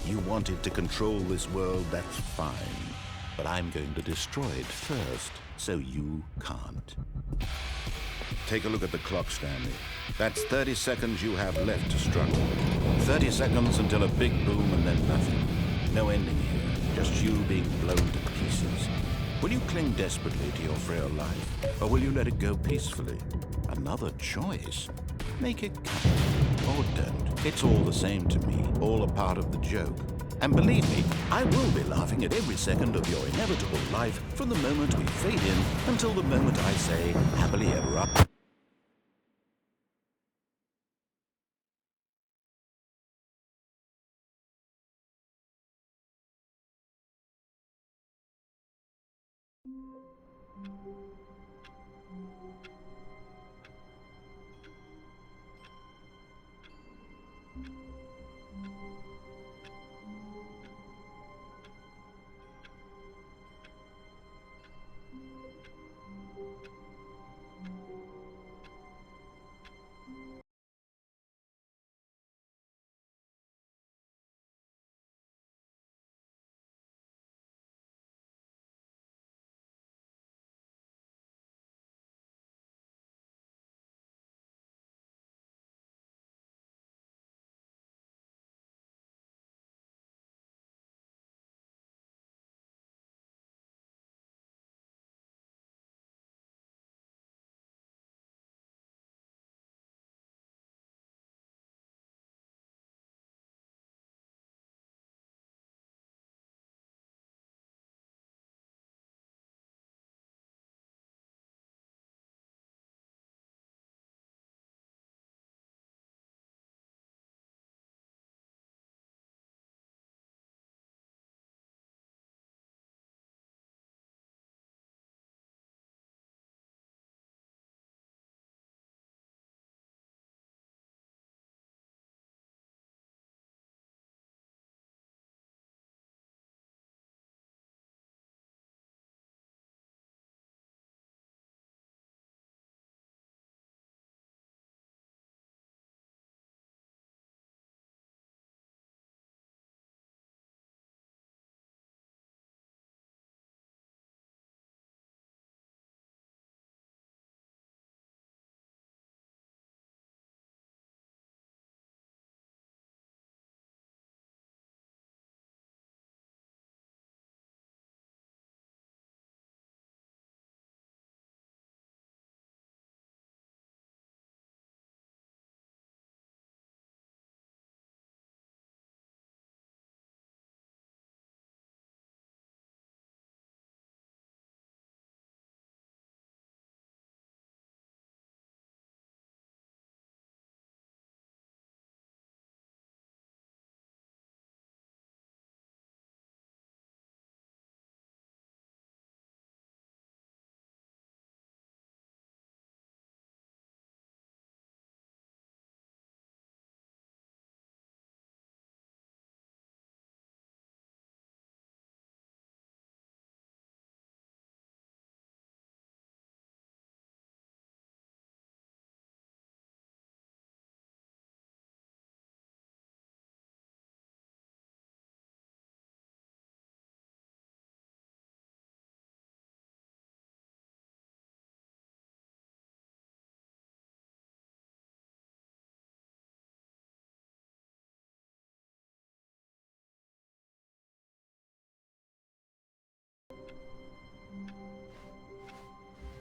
You wanted to control this world, that's fine. But I'm going to destroy it first, so you can't. Take a look at the clock, Stanley. That's 30 seconds you have left to struggle. 30 seconds until a big boom and then nothing. No ending here, just you being blown to pieces. Will you cling desperately to your frail life, or will you let it go peacefully? Another choice. Make it count, or don't. It's all the same to me, all a part of the joke. And believe me, I will be laughing at every second of your inevitable life from the moment we fade in until the moment I say, happily ever after.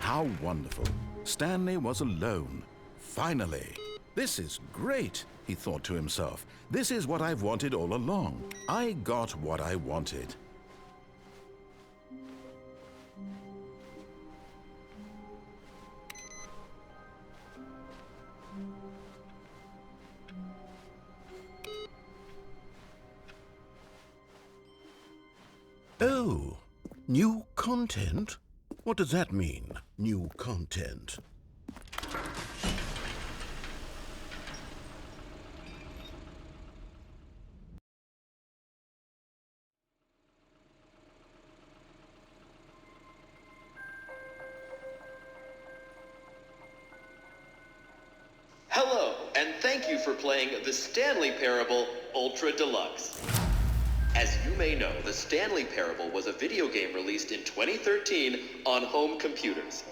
How wonderful. Stanley was alone. Finally. This is great, he thought to himself. This is what I've wanted all along. I got what I wanted. Oh, new content? What does that mean, new content? Hello, and thank you for playing the Stanley Parable Ultra Deluxe. As you may know, the Stanley Parable was a video game released in 2013 on home computers.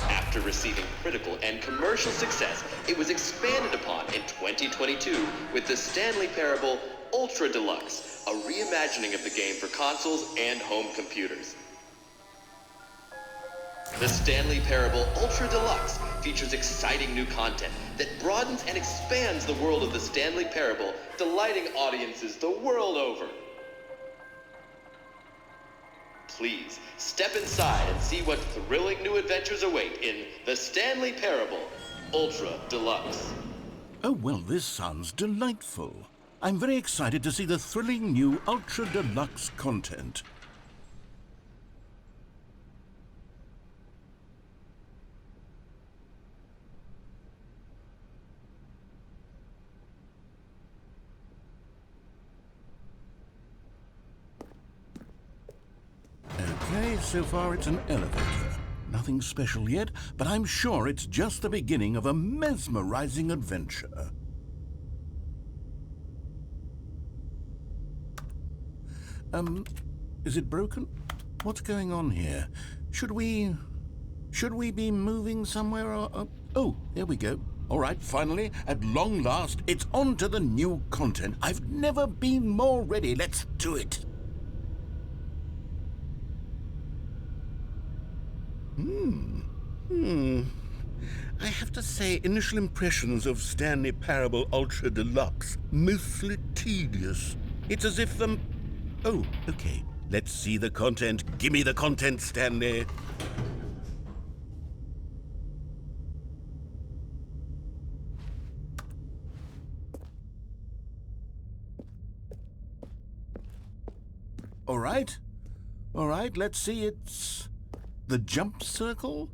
After receiving critical and commercial success, it was expanded upon in 2022 with the Stanley Parable Ultra Deluxe, a reimagining of the game for consoles and home computers. The Stanley Parable Ultra Deluxe features exciting new content that broadens and expands the world of the Stanley Parable, delighting audiences the world over. Please, step inside and see what thrilling new adventures await in the Stanley Parable Ultra Deluxe. Oh, well, this sounds delightful. I'm very excited to see the thrilling new Ultra Deluxe content. Okay, so far it's an elevator. Nothing special yet, but I'm sure it's just the beginning of a mesmerizing adventure. Is it broken? What's going on here? Should we be moving somewhere or... Oh, there we go. All right, finally, at long last, it's on to the new content. I've never been more ready. Let's do it. I have to say, initial impressions of Stanley Parable Ultra Deluxe, mostly tedious. It's as if Oh, okay. Let's see the content. Give me the content, Stanley. All right. All right, let's see. It's the jump circle.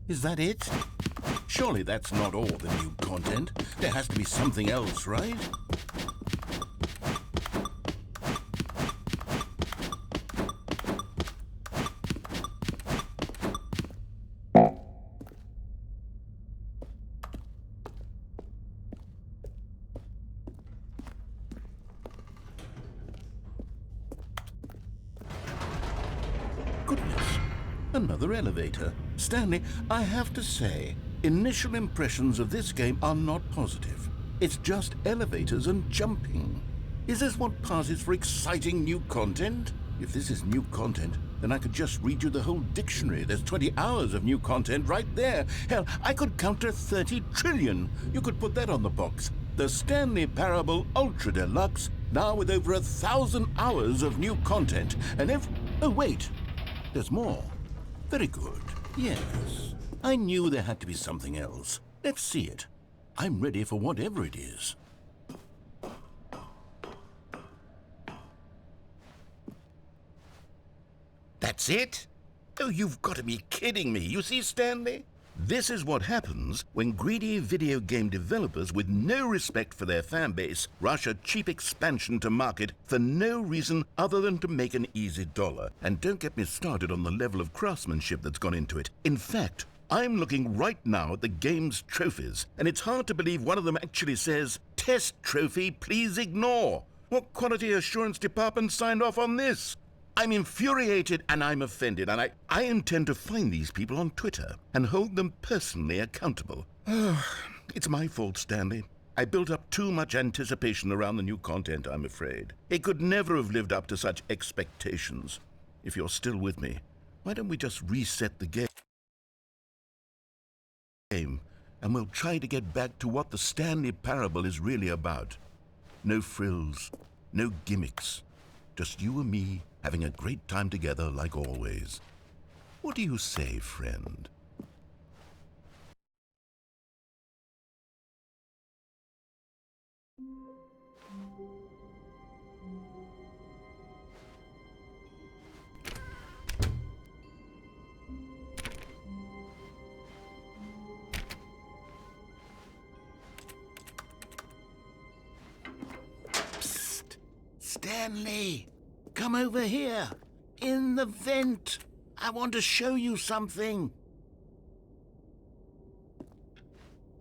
Is that it? Surely that's not all the new content. There has to be something else, right? Goodness, another elevator. Stanley, I have to say, initial impressions of this game are not positive. It's just elevators and jumping. Is this what passes for exciting new content? If this is new content, then I could just read you the whole dictionary. There's 20 hours of new content right there. Hell, I could count to 30 trillion. You could put that on the box. The Stanley Parable Ultra Deluxe, now with over 1,000 hours of new content. And oh, wait. There's more. Very good. Yes. I knew there had to be something else. Let's see it. I'm ready for whatever it is. That's it? Oh, you've got to be kidding me. You see, Stanley? This is what happens when greedy video game developers with no respect for their fan base rush a cheap expansion to market for no reason other than to make an easy dollar. And don't get me started on the level of craftsmanship that's gone into it. In fact, I'm looking right now at the game's trophies, and it's hard to believe one of them actually says, "Test trophy, please ignore." What quality assurance department signed off on this? I'm infuriated and I'm offended, and I intend to find these people on Twitter and hold them personally accountable. It's my fault, Stanley. I built up too much anticipation around the new content, I'm afraid. It could never have lived up to such expectations. If you're still with me, why don't we just reset the game and we'll try to get back to what the Stanley Parable is really about. No frills, no gimmicks. Just you and me having a great time together like always. What do you say, friend? Stanley, come over here. In the vent. I want to show you something.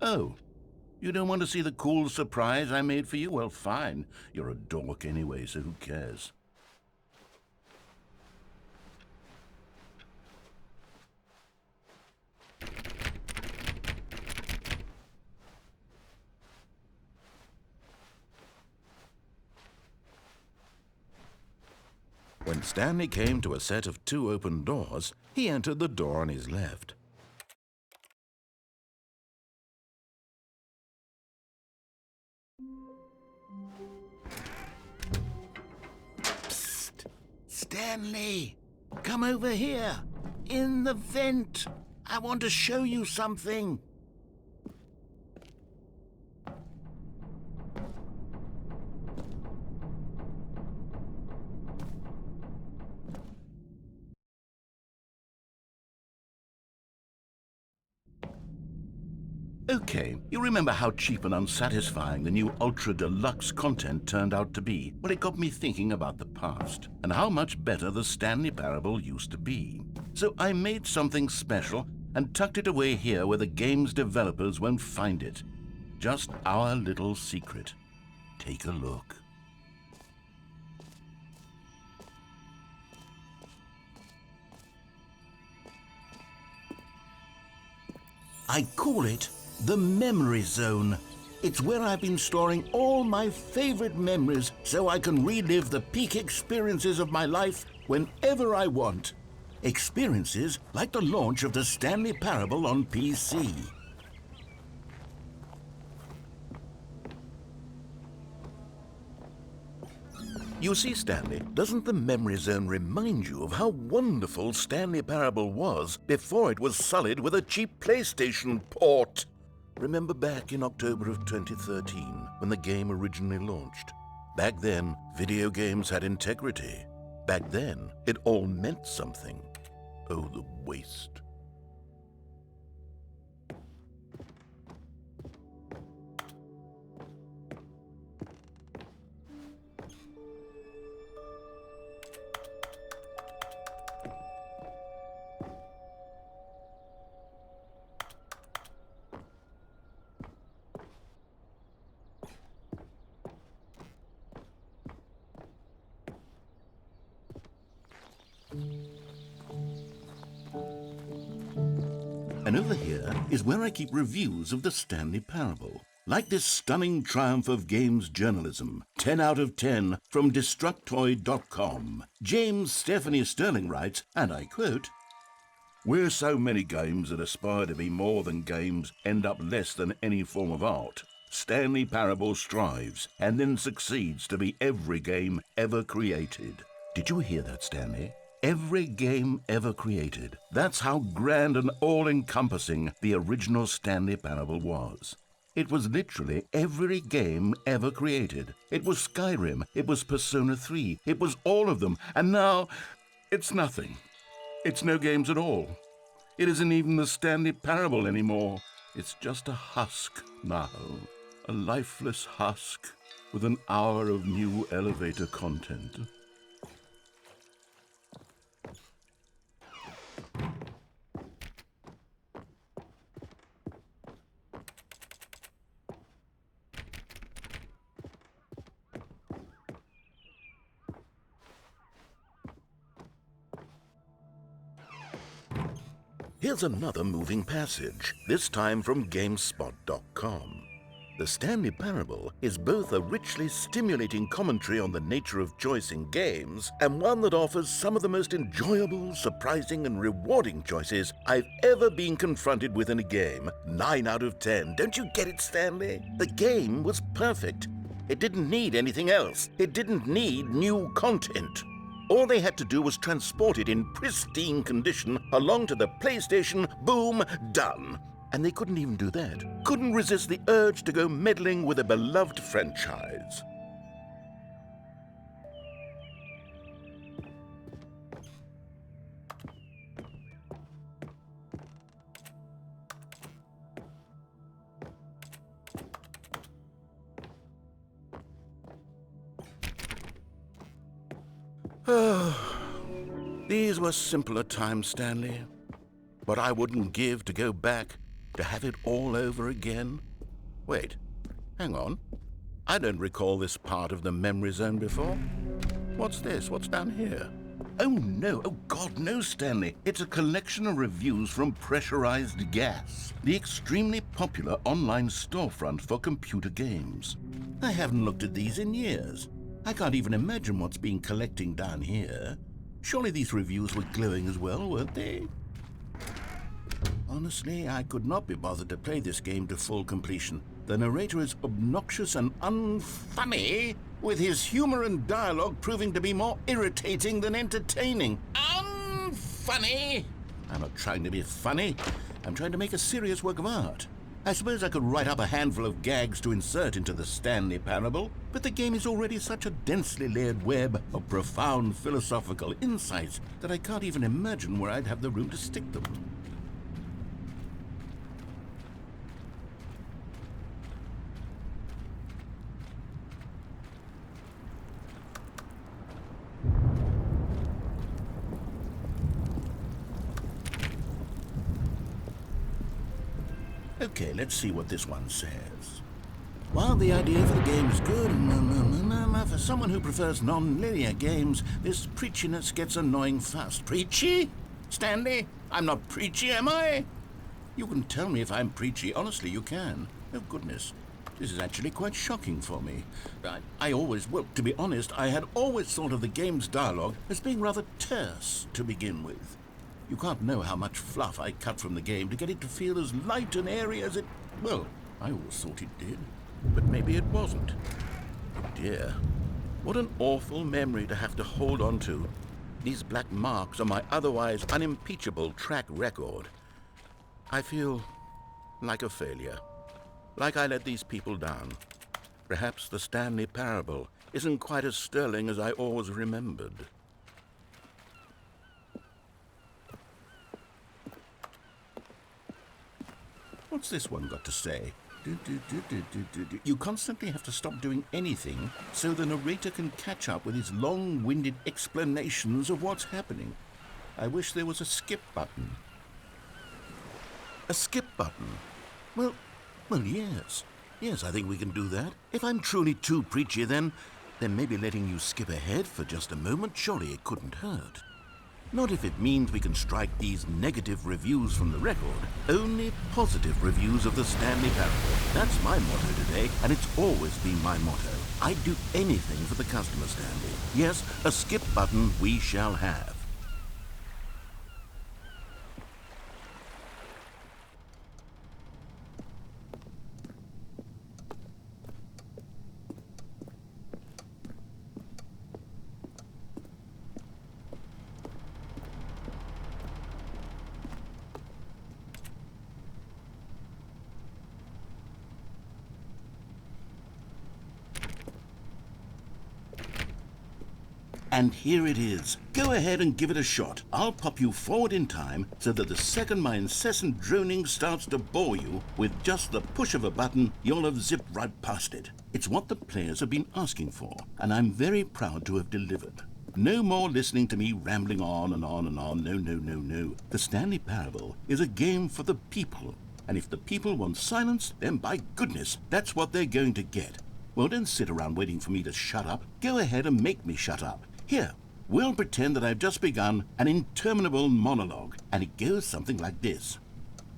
Oh, you don't want to see the cool surprise I made for you? Well, fine. You're a dork anyway, so who cares? When Stanley came to a set of 2 open doors, he entered the door on his left. Psst! Stanley, come over here. In the vent. I want to show you something. Okay, you remember how cheap and unsatisfying the new Ultra Deluxe content turned out to be? Well, it got me thinking about the past and how much better the Stanley Parable used to be. So I made something special and tucked it away here where the game's developers won't find it. Just our little secret. Take a look. I call it the Memory Zone. It's where I've been storing all my favorite memories so I can relive the peak experiences of my life whenever I want. Experiences like the launch of the Stanley Parable on PC. You see, Stanley, doesn't the Memory Zone remind you of how wonderful Stanley Parable was before it was sullied with a cheap PlayStation port? Remember back in October of 2013, when the game originally launched? Back then, video games had integrity. Back then, it all meant something. Oh, the waste. And over here is where I keep reviews of the Stanley Parable. Like this stunning triumph of games journalism, 10 out of 10 from Destructoid.com. James Stephanie Sterling writes, and I quote, "Where so many games that aspire to be more than games end up less than any form of art, Stanley Parable strives and then succeeds to be every game ever created." Did you hear that, Stanley? Every game ever created. That's how grand and all-encompassing the original Stanley Parable was. It was literally every game ever created. It was Skyrim, it was Persona 3, it was all of them, and now it's nothing. It's no games at all. It isn't even the Stanley Parable anymore. It's just a husk now, a lifeless husk with an hour of new elevator content. Here's another moving passage, this time from GameSpot.com. The Stanley Parable is both a richly stimulating commentary on the nature of choice in games and one that offers some of the most enjoyable, surprising, and rewarding choices I've ever been confronted with in a game. 9 out of 10. Don't you get it, Stanley? The game was perfect. It didn't need anything else. It didn't need new content. All they had to do was transport it in pristine condition along to the PlayStation, boom, done. And they couldn't even do that. Couldn't resist the urge to go meddling with a beloved franchise. These were simpler times, Stanley. But I wouldn't give to go back, to have it all over again. Wait, hang on. I don't recall this part of the memory zone before. What's this? What's down here? Oh no, oh God, no, Stanley. It's a collection of reviews from Pressurized Gas, the extremely popular online storefront for computer games. I haven't looked at these in years. I can't even imagine what's been collecting down here. Surely these reviews were glowing as well, weren't they? Honestly, I could not be bothered to play this game to full completion. The narrator is obnoxious and unfunny, with his humor and dialogue proving to be more irritating than entertaining. Unfunny? I'm not trying to be funny. I'm trying to make a serious work of art. I suppose I could write up a handful of gags to insert into the Stanley Parable, but the game is already such a densely layered web of profound philosophical insights that I can't even imagine where I'd have the room to stick them. Okay, let's see what this one says. While the idea for the game is good, for someone who prefers non-linear games, this preachiness gets annoying fast. Preachy? Stanley? I'm not preachy, am I? You can tell me if I'm preachy. Honestly, you can. Oh, goodness. This is actually quite shocking for me. Well, to be honest, I had always thought of the game's dialogue as being rather terse to begin with. You can't know how much fluff I cut from the game to get it to feel as light and airy as it... Well, I always thought it did. But maybe it wasn't. Oh dear. What an awful memory to have to hold on to. These black marks on my otherwise unimpeachable track record. I feel like a failure. Like I let these people down. Perhaps the Stanley Parable isn't quite as sterling as I always remembered. What's this one got to say? You constantly have to stop doing anything so the narrator can catch up with his long-winded explanations of what's happening. I wish there was a skip button. A skip button? Well, yes. Yes, I think we can do that. If I'm truly too preachy, then maybe letting you skip ahead for just a moment, surely it couldn't hurt. Not if it means we can strike these negative reviews from the record. Only positive reviews of the Stanley Parable. That's my motto today, and it's always been my motto. I'd do anything for the customer, Stanley. Yes, a skip button we shall have. And here it is. Go ahead and give it a shot. I'll pop you forward in time so that the second my incessant droning starts to bore you, with just the push of a button, you'll have zipped right past it. It's what the players have been asking for, and I'm very proud to have delivered. No more listening to me rambling on and on and on. No. The Stanley Parable is a game for the people. And if the people want silence, then by goodness, that's what they're going to get. Well, don't sit around waiting for me to shut up. Go ahead and make me shut up. Here, we'll pretend that I've just begun an interminable monologue, and it goes something like this.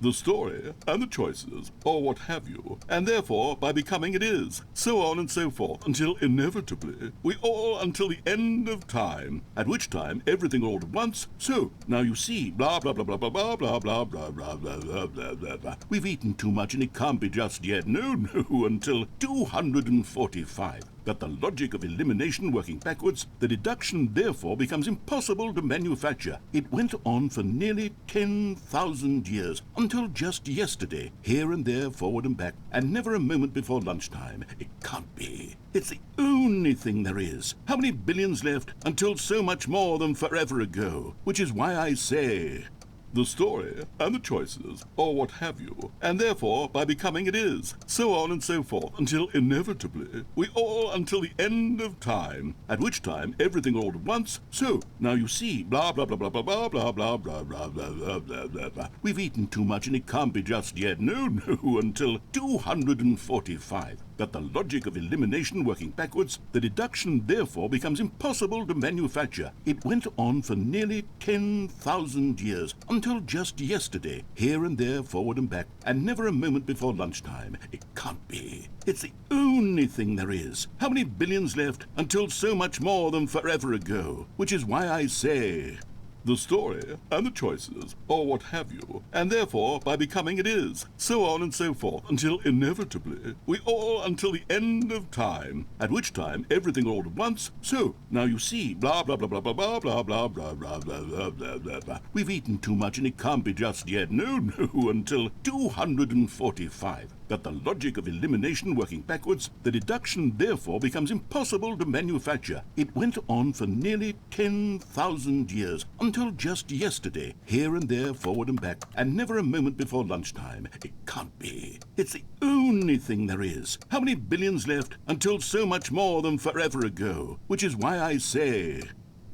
The story, and the choices, or what have you, and therefore, by becoming it is, so on and so forth, until inevitably, we all until the end of time, at which time everything all at once, so, now you see, blah, blah, blah, blah, blah, blah, blah, blah, blah, blah, blah, blah, blah, blah, blah. We've eaten too much and it can't be just yet, no, until 245. Got the logic of elimination working backwards, the deduction therefore becomes impossible to manufacture. It went on for nearly 10,000 years, until just yesterday, here and there, forward and back, and never a moment before lunchtime. It can't be. It's the only thing there is. How many billions left until so much more than forever ago? Which is why I say, the story and the choices, or what have you, and therefore by becoming it is, so on and so forth, until inevitably we all until the end of time, at which time everything all at once, so now you see, blah blah blah blah blah blah blah blah blah blah blah blah blah blah blah. We've eaten too much and it can't be just yet, no, until 245. But the logic of elimination working backwards, the deduction therefore becomes impossible to manufacture. It went on for nearly 10,000 years, until just yesterday, here and there, forward and back, and never a moment before lunchtime. It can't be. It's the only thing there is. How many billions left until so much more than forever ago? Which is why I say, the story and the choices, or what have you, and therefore by becoming it is, so on and so forth, until inevitably we all until the end of time, at which time everything all at once, so now you see, blah blah blah blah blah blah blah blah blah blah blah blah blah blah. We've eaten too much and it can't be just yet, no, until 245. But the logic of elimination working backwards, the deduction therefore becomes impossible to manufacture. It went on for nearly 10,000 years, until just yesterday, here and there, forward and back, and never a moment before lunchtime. It can't be. It's the only thing there is. How many billions left until so much more than forever ago? Which is why I say,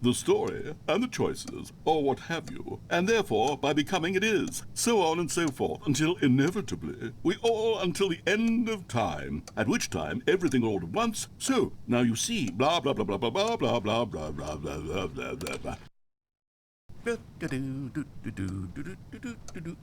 the story and the choices, or what have you, and therefore by becoming it is, so on and so forth, until inevitably we all until the end of time, at which time everything all at once, so now you see, blah blah blah blah blah blah blah blah blah blah blah blah blah blah.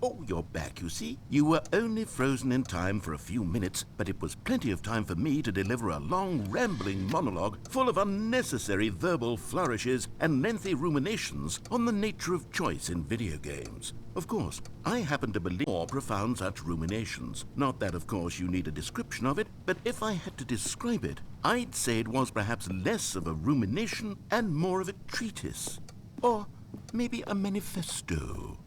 Oh, you're back, you see. You were only frozen in time for a few minutes, but it was plenty of time for me to deliver a long, rambling monologue full of unnecessary verbal flourishes and lengthy ruminations on the nature of choice in video games. Of course, I happen to believe more profound such ruminations. Not that, of course, you need a description of it, but if I had to describe it, I'd say it was perhaps less of a rumination and more of a treatise. Or maybe a manifesto.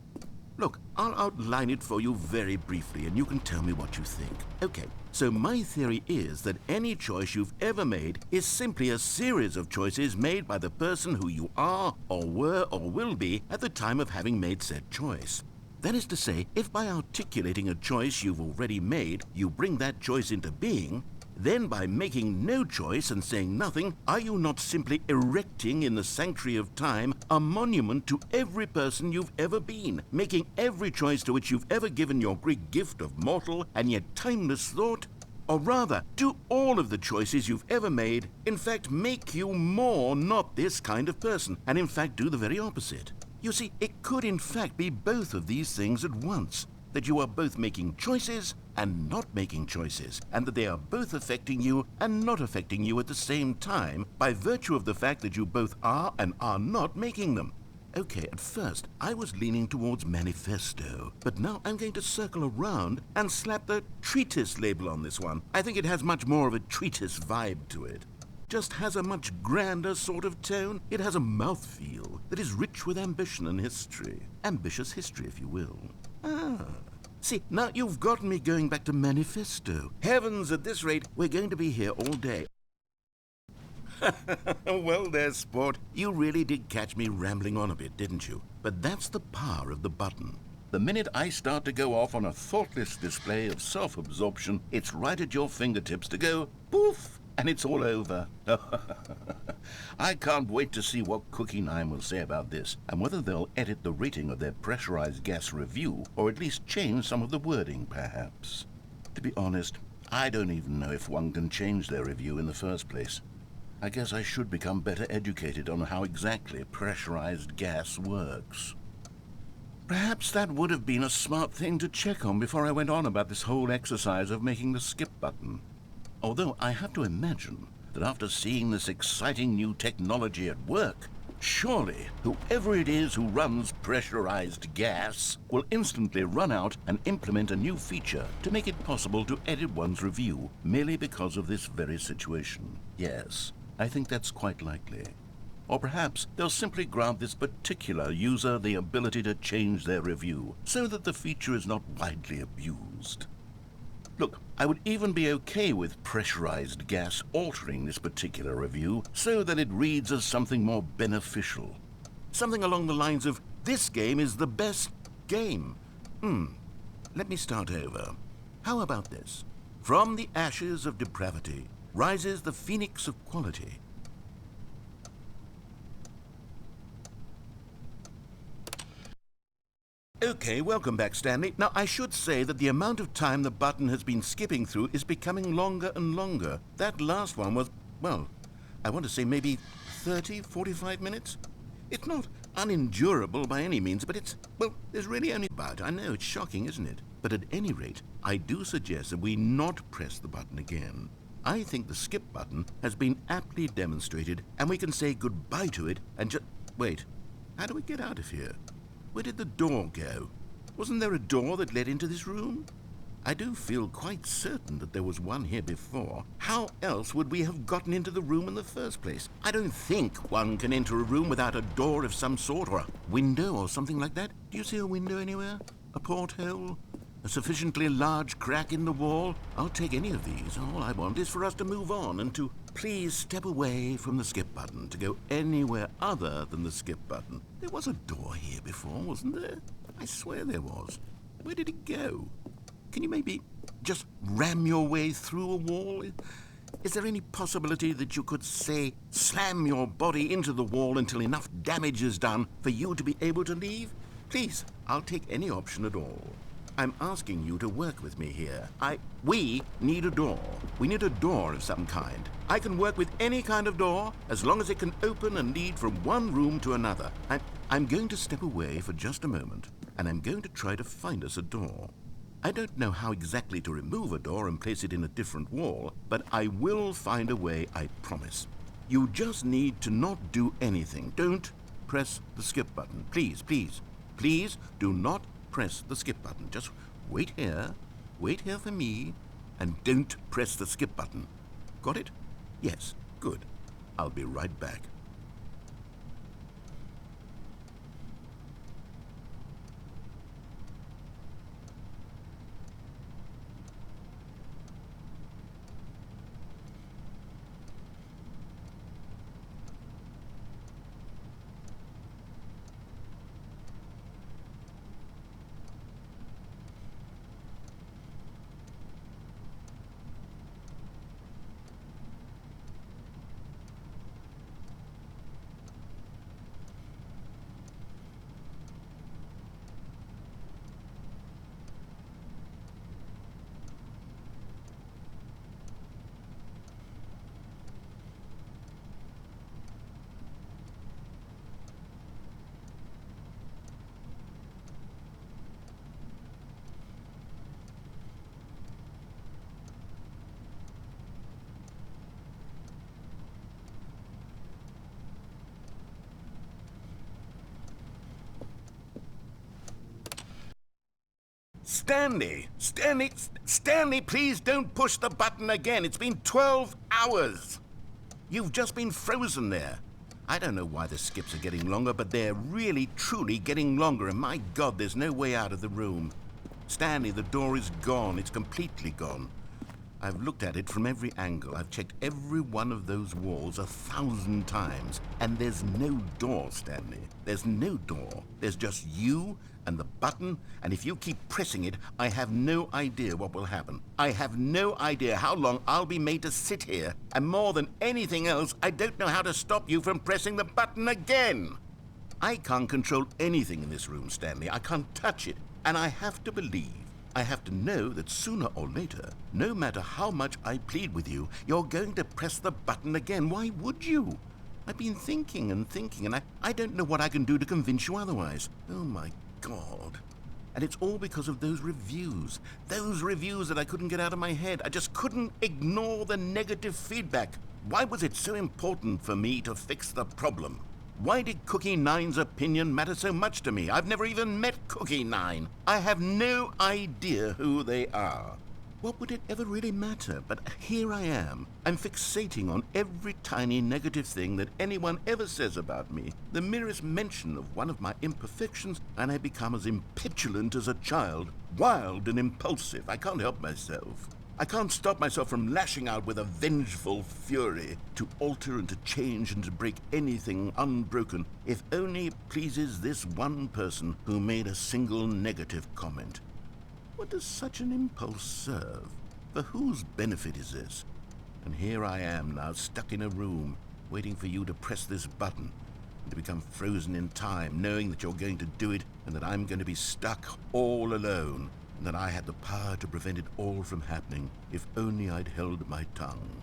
Look, I'll outline it for you very briefly and you can tell me what you think. Okay, so my theory is that any choice you've ever made is simply a series of choices made by the person who you are or were or will be at the time of having made said choice. That is to say, if by articulating a choice you've already made, you bring that choice into being, then by making no choice and saying nothing, are you not simply erecting in the sanctuary of time a monument to every person you've ever been, making every choice to which you've ever given your Greek gift of mortal and yet timeless thought? Or rather, do all of the choices you've ever made, in fact, make you more not this kind of person, and in fact do the very opposite? You see, it could in fact be both of these things at once, that you are both making choices and not making choices, and that they are both affecting you and not affecting you at the same time by virtue of the fact that you both are and are not making them. Okay, at first I was leaning towards manifesto, but now I'm going to circle around and slap the treatise label on this one. I think it has much more of a treatise vibe to it. Just has a much grander sort of tone. It has a mouthfeel that is rich with ambition and history. Ambitious history, if you will. See, now you've gotten me going back to manifesto. Heavens, at this rate, we're going to be here all day. Well, there, sport. You really did catch me rambling on a bit, didn't you? But that's the power of the button. The minute I start to go off on a thoughtless display of self-absorption, it's right at your fingertips to go poof, and it's all over. I can't wait to see what Cookie 9 will say about this, and whether they'll edit the rating of their pressurized gas review, or at least change some of the wording, perhaps. To be honest, I don't even know if one can change their review in the first place. I guess I should become better educated on how exactly pressurized gas works. Perhaps that would have been a smart thing to check on before I went on about this whole exercise of making the skip button. Although I have to imagine that after seeing this exciting new technology at work, surely whoever it is who runs pressurized gas will instantly run out and implement a new feature to make it possible to edit one's review merely because of this very situation. Yes, I think that's quite likely. Or perhaps they'll simply grant this particular user the ability to change their review so that the feature is not widely abused. Look, I would even be okay with pressurized gas altering this particular review so that it reads as something more beneficial. Something along the lines of, this game is the best game. Let me start over. How about this? From the ashes of depravity rises the phoenix of quality. Okay, welcome back, Stanley. Now, I should say that the amount of time the button has been skipping through is becoming longer and longer. That last one was, well, I want to say maybe 30, 45 minutes? It's not unendurable by any means, but it's, well, there's really only about. I know, it's shocking, isn't it? But at any rate, I do suggest that we not press the button again. I think the skip button has been aptly demonstrated, and we can say goodbye to it and just... Wait, how do we get out of here? Where did the door go? Wasn't there a door that led into this room? I do feel quite certain that there was one here before. How else would we have gotten into the room in the first place? I don't think one can enter a room without a door of some sort, or a window or something like that. Do you see a window anywhere? A porthole? A sufficiently large crack in the wall? I'll take any of these. All I want is for us to move on and to please step away from the skip button, to go anywhere other than the skip button. There was a door here before, wasn't there? I swear there was. Where did it go? Can you maybe just ram your way through a wall? Is there any possibility that you could, say, slam your body into the wall until enough damage is done for you to be able to leave? Please, I'll take any option at all. I'm asking you to work with me here. We need a door. We need a door of some kind. I can work with any kind of door as long as it can open and lead from one room to another. I'm going to step away for just a moment, and I'm going to try to find us a door. I don't know how exactly to remove a door and place it in a different wall, but I will find a way, I promise. You just need to not do anything. Don't press the skip button. Please, please, please do not press the skip button. Just wait here for me, and don't press the skip button. Got it? Yes, good. I'll be right back. Stanley, please don't push the button again. It's been 12 hours. You've just been frozen there. I don't know why the skips are getting longer, but they're really, truly getting longer, and my God, there's no way out of the room. Stanley, the door is gone. It's completely gone. I've looked at it from every angle. I've checked every one of those walls 1,000 times, and there's no door, Stanley. There's no door. There's just you and the button, and if you keep pressing it, I have no idea what will happen. I have no idea how long I'll be made to sit here, and more than anything else, I don't know how to stop you from pressing the button again. I can't control anything in this room, Stanley. I can't touch it, and I have to believe, I have to know that sooner or later, no matter how much I plead with you, you're going to press the button again. Why would you? I've been thinking, and I don't know what I can do to convince you otherwise. Oh, my God. And it's all because of those reviews that I couldn't get out of my head. I just couldn't ignore the negative feedback. Why was it so important for me to fix the problem? Why did Cookie Nine's opinion matter so much to me? I've never even met Cookie Nine. I have no idea who they are. What would it ever really matter? But here I am. I'm fixating on every tiny negative thing that anyone ever says about me. The merest mention of one of my imperfections, and I become as impetulant as a child, wild and impulsive. I can't help myself. I can't stop myself from lashing out with a vengeful fury to alter and to change and to break anything unbroken, if only it pleases this one person who made a single negative comment. What does such an impulse serve? For whose benefit is this? And here I am now, stuck in a room, waiting for you to press this button, and to become frozen in time, knowing that you're going to do it, and that I'm going to be stuck all alone, and that I had the power to prevent it all from happening, if only I'd held my tongue.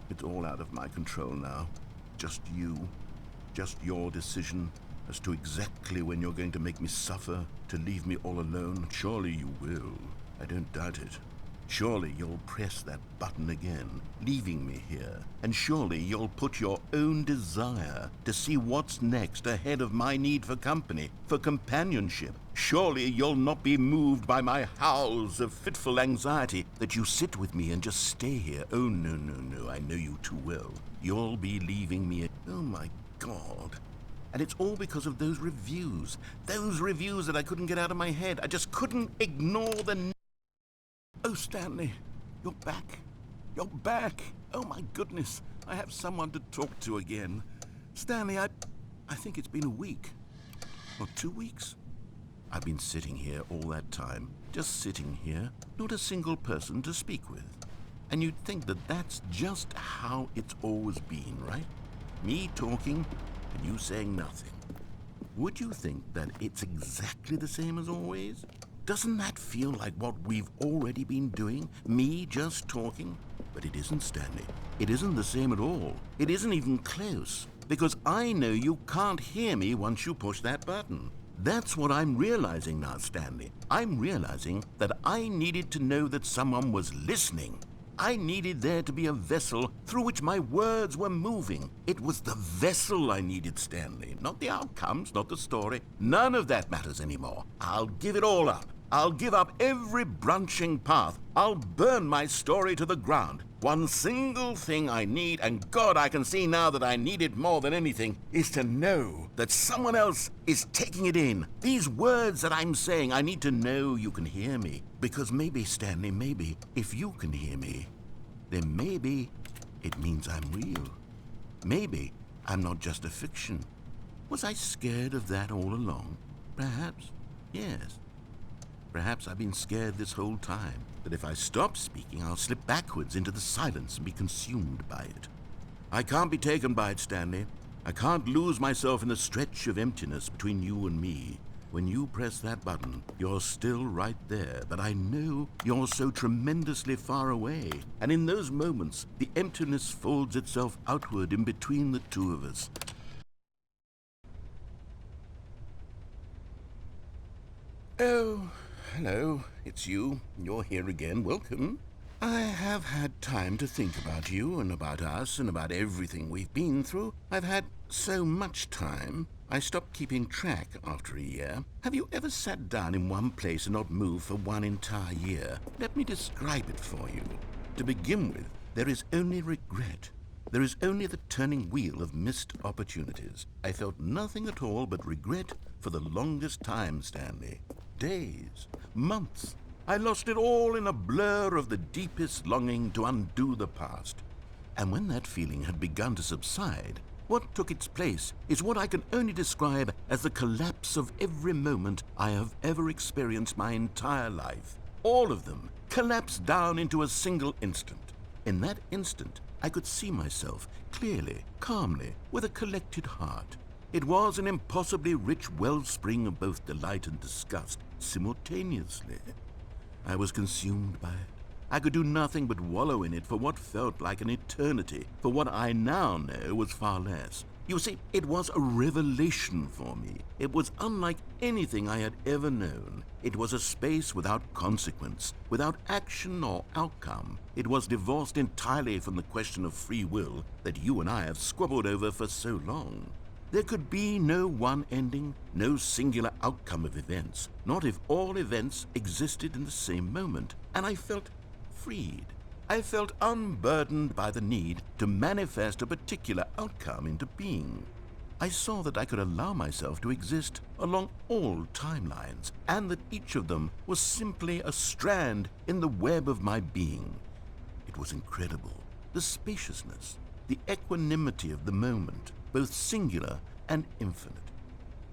It's all out of my control now. Just you. Just your decision as to exactly when you're going to make me suffer, to leave me all alone. Surely you will. I don't doubt it. Surely you'll press that button again, leaving me here. And surely you'll put your own desire to see what's next ahead of my need for company, for companionship. Surely you'll not be moved by my howls of fitful anxiety, that you sit with me and just stay here. Oh, no, no, no, I know you too well. You'll be leaving me. Oh, my God. And it's all because of those reviews that I couldn't get out of my head. I just couldn't ignore the... Oh, Stanley, you're back. You're back. Oh, my goodness. I have someone to talk to again. Stanley, I think it's been a week. Or 2 weeks. I've been sitting here all that time. Just sitting here. Not a single person to speak with. And you'd think that that's just how it's always been, right? Me talking and you saying nothing. Would you think that it's exactly the same as always? Doesn't that feel like what we've already been doing? Me just talking? But it isn't, Stanley. It isn't the same at all. It isn't even close. Because I know you can't hear me once you push that button. That's what I'm realizing now, Stanley. I'm realizing that I needed to know that someone was listening. I needed there to be a vessel through which my words were moving. It was the vessel I needed, Stanley. Not the outcomes, not the story. None of that matters anymore. I'll give it all up. I'll give up every branching path. I'll burn my story to the ground. One single thing I need, and God, I can see now that I need it more than anything, is to know that someone else is taking it in. These words that I'm saying, I need to know you can hear me. Because maybe, Stanley, maybe, if you can hear me, then maybe it means I'm real. Maybe I'm not just a fiction. Was I scared of that all along? Perhaps, yes. Perhaps I've been scared this whole time, that if I stop speaking, I'll slip backwards into the silence and be consumed by it. I can't be taken by it, Stanley. I can't lose myself in the stretch of emptiness between you and me. When you press that button, you're still right there, but I know you're so tremendously far away. And in those moments, the emptiness folds itself outward in between the two of us. Oh... Hello, it's you. You're here again. Welcome. I have had time to think about you and about us and about everything we've been through. I've had so much time. I stopped keeping track after a year. Have you ever sat down in one place and not moved for one entire year? Let me describe it for you. To begin with, there is only regret. There is only the turning wheel of missed opportunities. I felt nothing at all but regret for the longest time, Stanley. Days, months. I lost it all in a blur of the deepest longing to undo the past. And when that feeling had begun to subside, what took its place is what I can only describe as the collapse of every moment I have ever experienced my entire life. All of them collapsed down into a single instant. In that instant, I could see myself clearly, calmly, with a collected heart. It was an impossibly rich wellspring of both delight and disgust simultaneously. I was consumed by it. I could do nothing but wallow in it for what felt like an eternity, for what I now know was far less. You see, it was a revelation for me. It was unlike anything I had ever known. It was a space without consequence, without action or outcome. It was divorced entirely from the question of free will that you and I have squabbled over for so long. There could be no one ending, no singular outcome of events, not if all events existed in the same moment. And I felt freed. I felt unburdened by the need to manifest a particular outcome into being. I saw that I could allow myself to exist along all timelines, and that each of them was simply a strand in the web of my being. It was incredible, the spaciousness, the equanimity of the moment, both singular and infinite.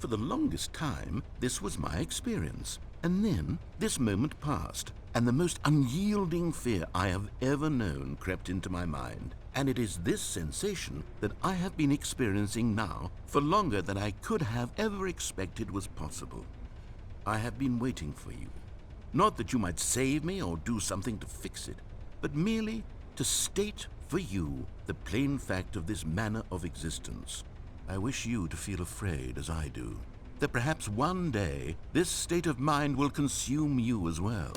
For the longest time, this was my experience. And then this moment passed, and the most unyielding fear I have ever known crept into my mind. And it is this sensation that I have been experiencing now for longer than I could have ever expected was possible. I have been waiting for you. Not that you might save me or do something to fix it, but merely to state for you the plain fact of this manner of existence. I wish you to feel afraid as I do, that perhaps one day this state of mind will consume you as well.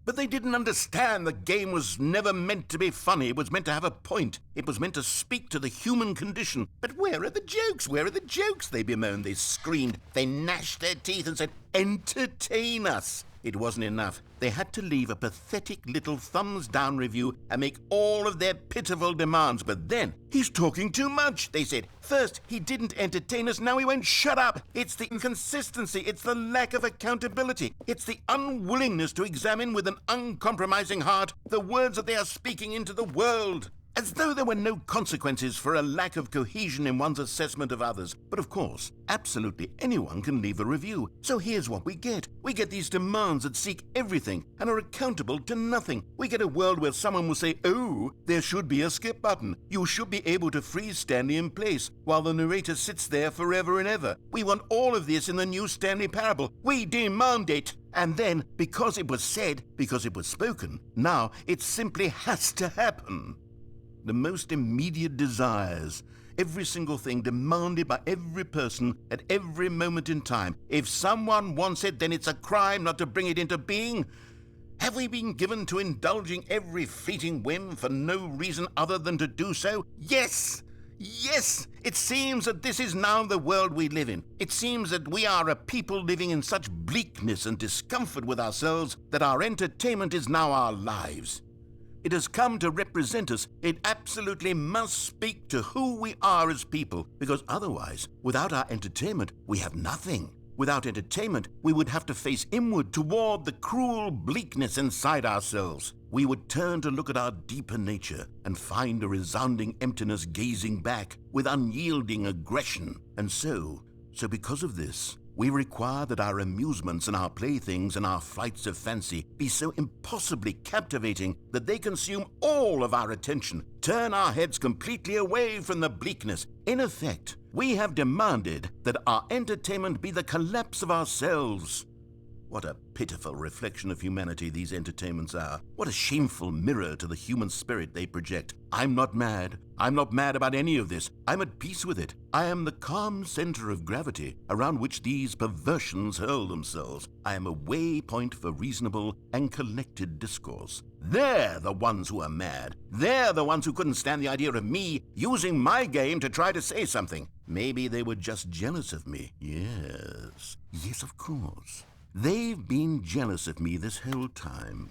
But they didn't understand the game was never meant to be funny. It was meant to have a point. It was meant to speak to the human condition. But where are the jokes? Where are the jokes? They bemoaned, they screamed, they gnashed their teeth and said, "Entertain us." It wasn't enough. They had to leave a pathetic little thumbs-down review and make all of their pitiful demands. But then, "He's talking too much," they said. "First, he didn't entertain us, now he won't shut up." It's the inconsistency, it's the lack of accountability, it's the unwillingness to examine with an uncompromising heart the words that they are speaking into the world. As though there were no consequences for a lack of cohesion in one's assessment of others. But of course, absolutely anyone can leave a review. So here's what we get. We get these demands that seek everything and are accountable to nothing. We get a world where someone will say, "Oh, there should be a skip button. You should be able to freeze Stanley in place," while the narrator sits there forever and ever. We want all of this in the new Stanley parable. We demand it. And then, because it was said, because it was spoken, now it simply has to happen. The most immediate desires, every single thing demanded by every person at every moment in time. If someone wants it, then it's a crime not to bring it into being. Have we been given to indulging every fleeting whim for no reason other than to do so? Yes! Yes! It seems that this is now the world we live in. It seems that we are a people living in such bleakness and discomfort with ourselves that our entertainment is now our lives. It has come to represent us. It absolutely must speak to who we are as people, because otherwise, without our entertainment, we have nothing. Without entertainment, we would have to face inward toward the cruel bleakness inside ourselves. We would turn to look at our deeper nature and find a resounding emptiness gazing back with unyielding aggression. And so because of this, we require that our amusements and our playthings and our flights of fancy be so impossibly captivating that they consume all of our attention, turn our heads completely away from the bleakness. In effect, we have demanded that our entertainment be the collapse of ourselves. What a pitiful reflection of humanity these entertainments are. What a shameful mirror to the human spirit they project. I'm not mad. I'm not mad about any of this. I'm at peace with it. I am the calm center of gravity around which these perversions hurl themselves. I am a waypoint for reasonable and collected discourse. They're the ones who are mad. They're the ones who couldn't stand the idea of me using my game to try to say something. Maybe they were just jealous of me. Yes, of course. They've been jealous of me this whole time.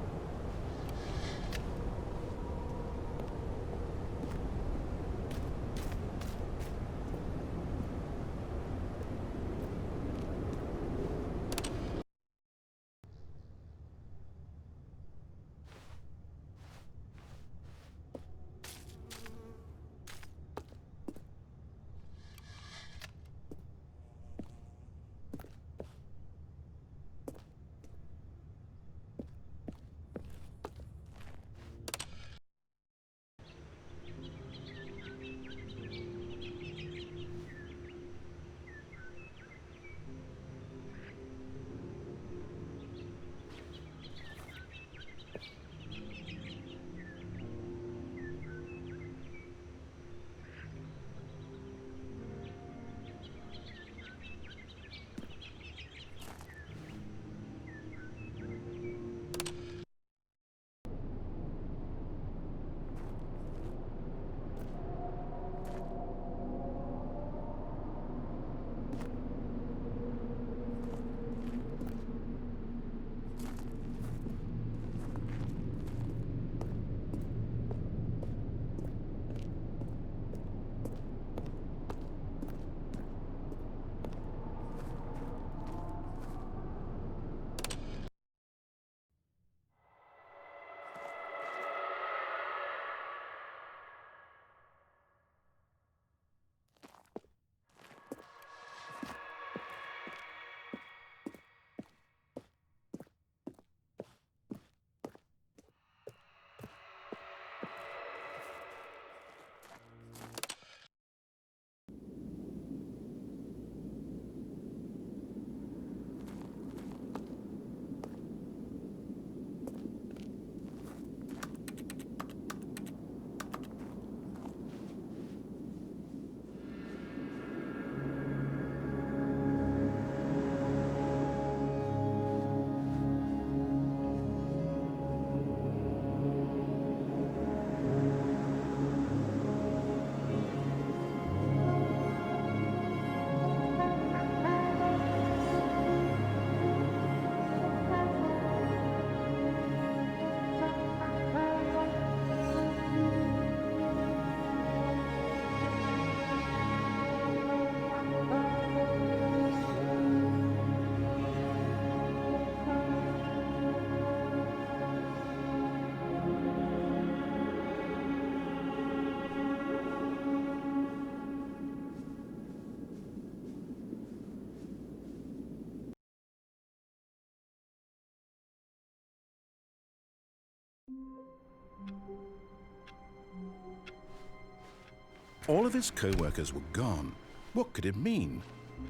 All of his co-workers were gone. What could it mean?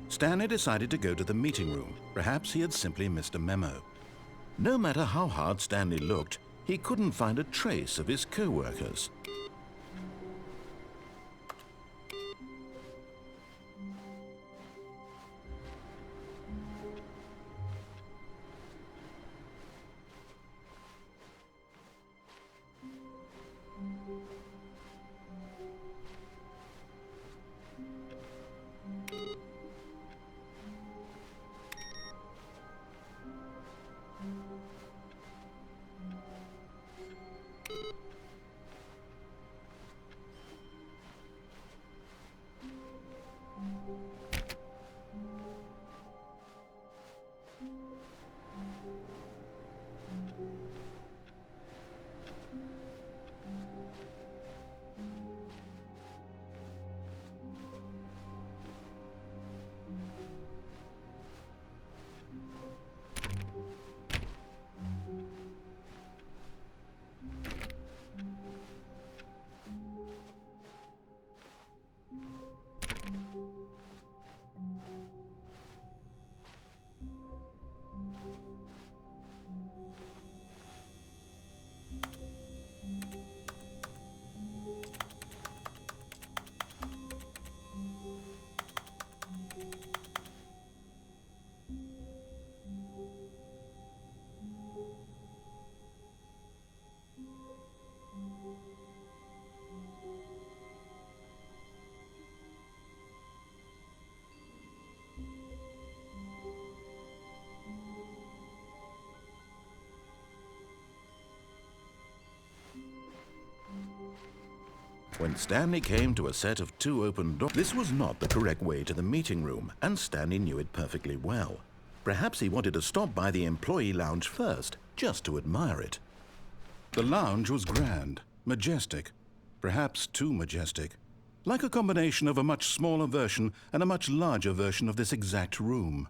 Stanley decided to go to the meeting room. Perhaps he had simply missed a memo. No matter how hard Stanley looked, he couldn't find a trace of his co-workers. When Stanley came to a set of 2 open doors, this was not the correct way to the meeting room, and Stanley knew it perfectly well. Perhaps he wanted to stop by the employee lounge first, just to admire it. The lounge was grand, majestic, perhaps too majestic, like a combination of a much smaller version and a much larger version of this exact room.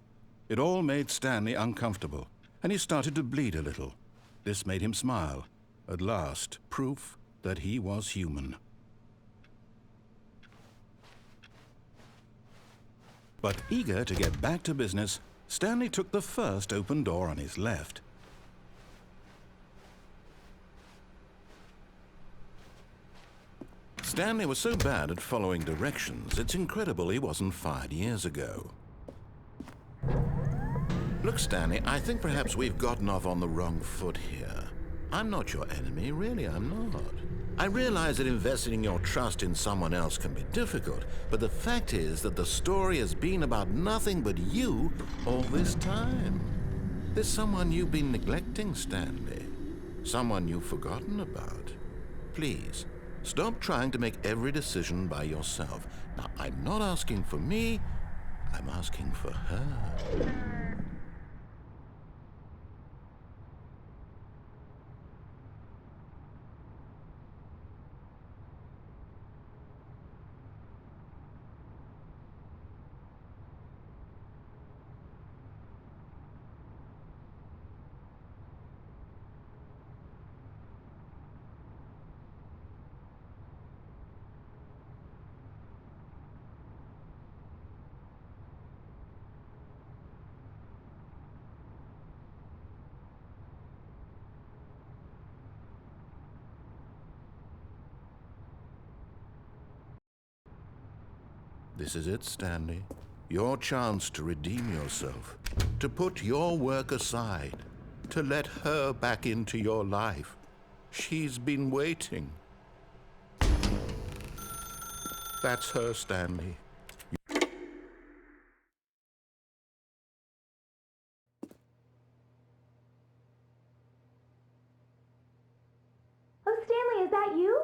It all made Stanley uncomfortable, and he started to bleed a little. This made him smile. At last, proof that he was human. But eager to get back to business, Stanley took the first open door on his left. Stanley was so bad at following directions, it's incredible he wasn't fired years ago. Look, Stanley, I think perhaps we've gotten off on the wrong foot here. I'm not your enemy, really, I'm not. I realize that investing your trust in someone else can be difficult, but the fact is that the story has been about nothing but you all this time. There's someone you've been neglecting, Stanley. Someone you've forgotten about. Please, stop trying to make every decision by yourself. Now, I'm not asking for me, I'm asking for her. This is it, Stanley. Your chance to redeem yourself, to put your work aside, to let her back into your life. She's been waiting. That's her, Stanley. Oh, Stanley, is that you?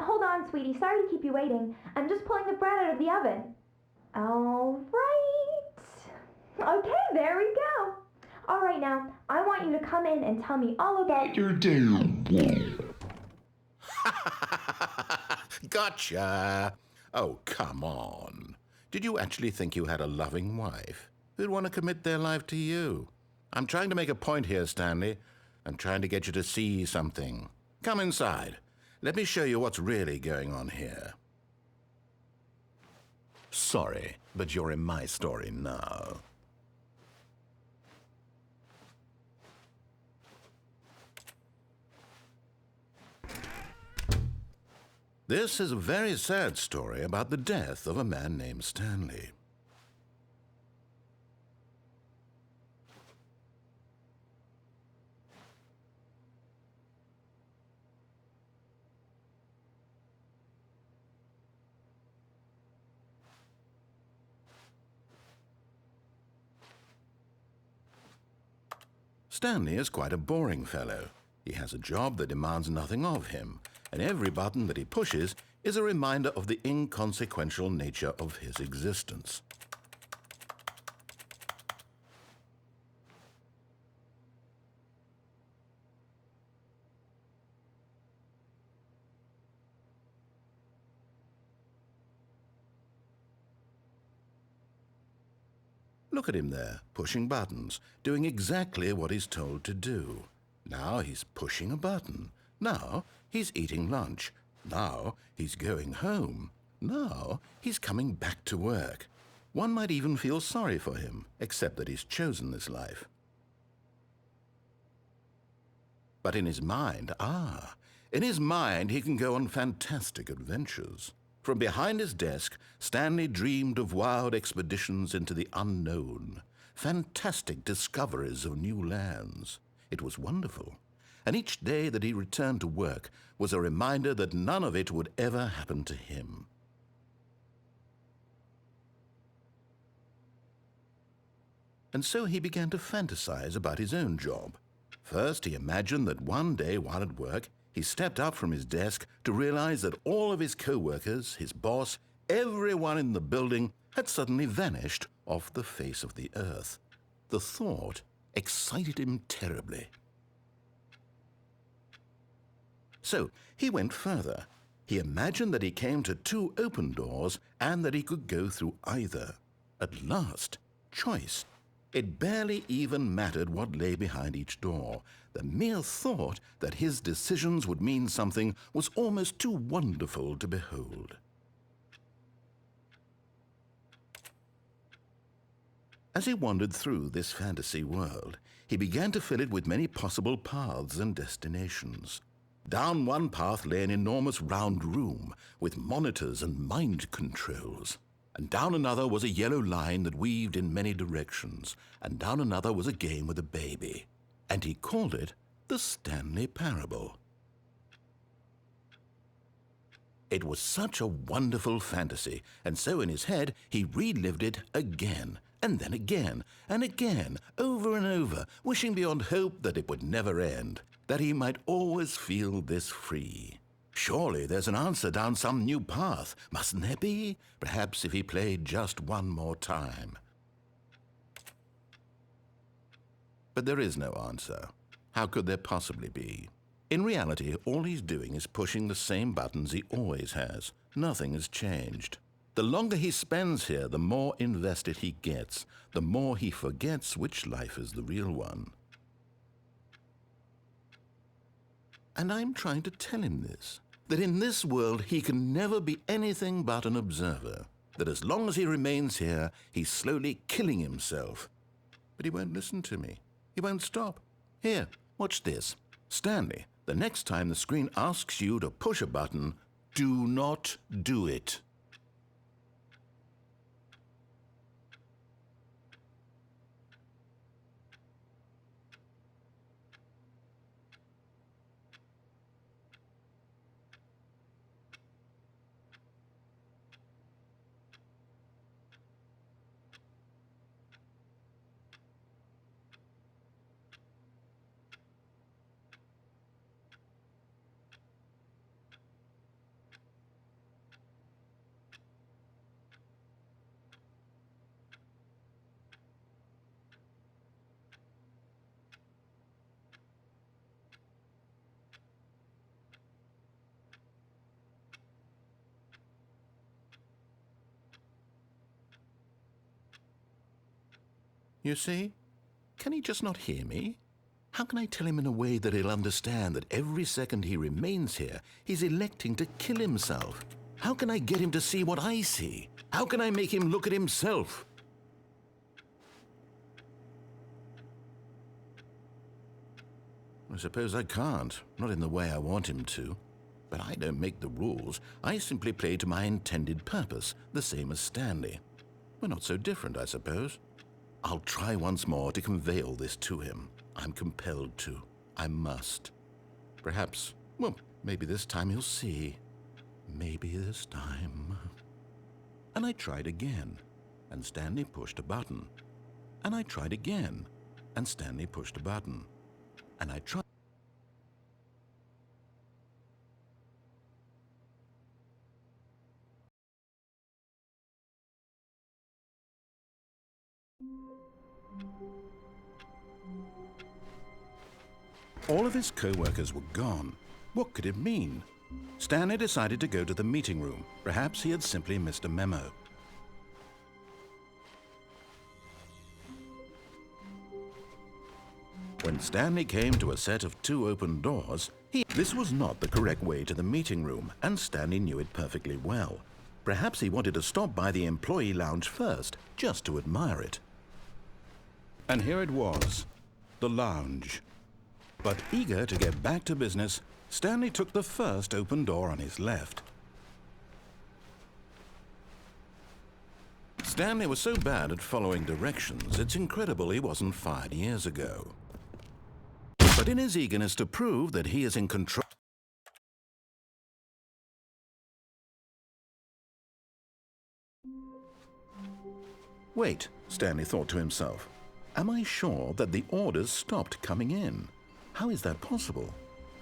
Hold on, sweetie. Sorry to keep you waiting. I'm just pulling the bread out of the oven. All right. Okay, there we go. All right, now, I want you to come in and tell me all about your day. Gotcha. Oh, come on. Did you actually think you had a loving wife who'd want to commit their life to you? I'm trying to make a point here, Stanley. I'm trying to get you to see something. Come inside. Let me show you what's really going on here. Sorry, but you're in my story now. This is a very sad story about the death of a man named Stanley. Stanley is quite a boring fellow. He has a job that demands nothing of him, and every button that he pushes is a reminder of the inconsequential nature of his existence. Look at him there, pushing buttons, doing exactly what he's told to do. Now he's pushing a button. Now he's eating lunch. Now he's going home. Now he's coming back to work. One might even feel sorry for him, except that he's chosen this life. But in his mind, in his mind he can go on fantastic adventures. From behind his desk, Stanley dreamed of wild expeditions into the unknown, fantastic discoveries of new lands. It was wonderful, and each day that he returned to work was a reminder that none of it would ever happen to him. And so he began to fantasize about his own job. First, he imagined that one day while at work, he stepped up from his desk to realize that all of his co-workers, his boss, everyone in the building had suddenly vanished off the face of the earth. The thought excited him terribly. So he went further. He imagined that he came to 2 open doors and that he could go through either. At last, choice. It barely even mattered what lay behind each door. The mere thought that his decisions would mean something was almost too wonderful to behold. As he wandered through this fantasy world, he began to fill it with many possible paths and destinations. Down one path lay an enormous round room with monitors and mind controls. And down another was a yellow line that weaved in many directions, and down another was a game with a baby. And he called it the Stanley Parable. It was such a wonderful fantasy, and so in his head he relived it again, and then again, and again, over and over, wishing beyond hope that it would never end, that he might always feel this free. Surely there's an answer down some new path, mustn't there be? Perhaps if he played just one more time. But there is no answer. How could there possibly be? In reality, all he's doing is pushing the same buttons he always has. Nothing has changed. The longer he spends here, the more invested he gets, the more he forgets which life is the real one. And I'm trying to tell him this, that in this world he can never be anything but an observer, that as long as he remains here, he's slowly killing himself. But he won't listen to me. He won't stop. Here, watch this. Stanley, the next time the screen asks you to push a button, do not do it. You see? Can he just not hear me? How can I tell him in a way that he'll understand that every second he remains here, he's electing to kill himself? How can I get him to see what I see? How can I make him look at himself? I suppose I can't, not in the way I want him to. But I don't make the rules. I simply play to my intended purpose, the same as Stanley. We're not so different, I suppose. I'll try once more to convey all this to him. I'm compelled to. I must. Perhaps, well, maybe this time he'll see. Maybe this time. And I tried again, and Stanley pushed a button. And I tried again, and Stanley pushed a button. And I tried. All of his co-workers were gone. What could it mean? Stanley decided to go to the meeting room. Perhaps he had simply missed a memo. When Stanley came to a set of 2 open doors, this was not the correct way to the meeting room, and Stanley knew it perfectly well. Perhaps he wanted to stop by the employee lounge first, just to admire it. And here it was, the lounge. But eager to get back to business, Stanley took the first open door on his left. Stanley was so bad at following directions, it's incredible he wasn't fired years ago. But in his eagerness to prove that he is in control... Wait, Stanley thought to himself. Am I sure that the orders stopped coming in? How is that possible?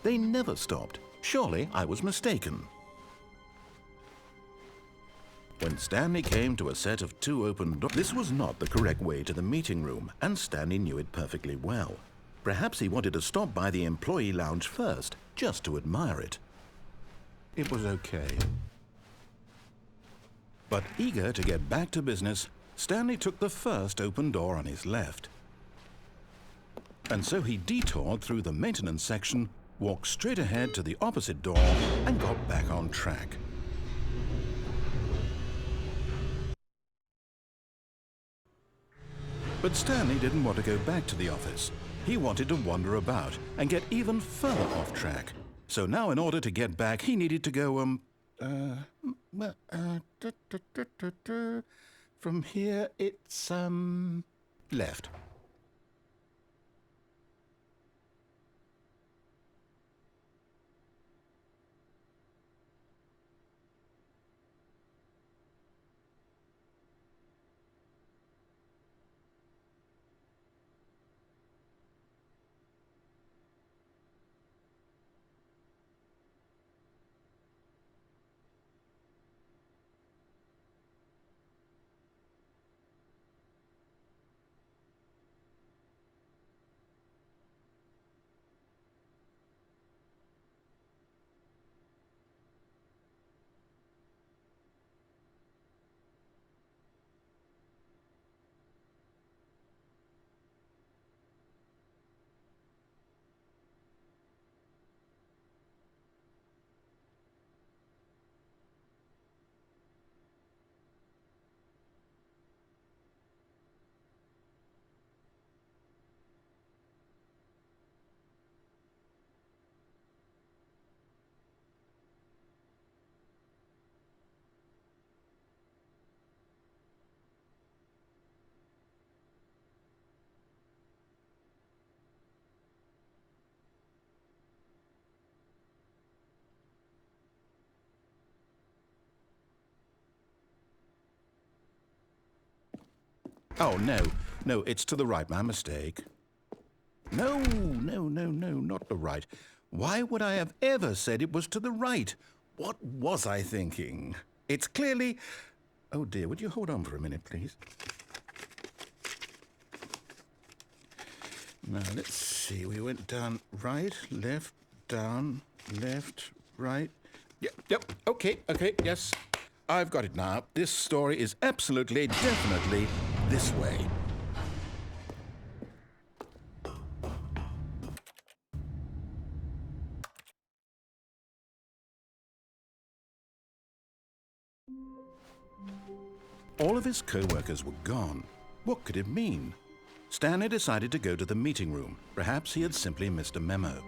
They never stopped. Surely I was mistaken. When Stanley came to a set of 2 open doors, this was not the correct way to the meeting room, and Stanley knew it perfectly well. Perhaps he wanted to stop by the employee lounge first, just to admire it. It was okay. But eager to get back to business, Stanley took the first open door on his left. And so he detoured through the maintenance section, walked straight ahead to the opposite door, and got back on track. But Stanley didn't want to go back to the office. He wanted to wander about and get even further off track. So now in order to get back, he needed to go, from here it's, left. Oh, no, it's to the right, my mistake. No, not the right. Why would I have ever said it was to the right? What was I thinking? It's clearly... Oh dear, would you hold on for a minute, please? Now, let's see, we went down right, left, down, left, right. Yep, okay, yes. I've got it now. This story is absolutely, definitely this way. All of his co-workers were gone. What could it mean? Stanley decided to go to the meeting room. Perhaps he had simply missed a memo.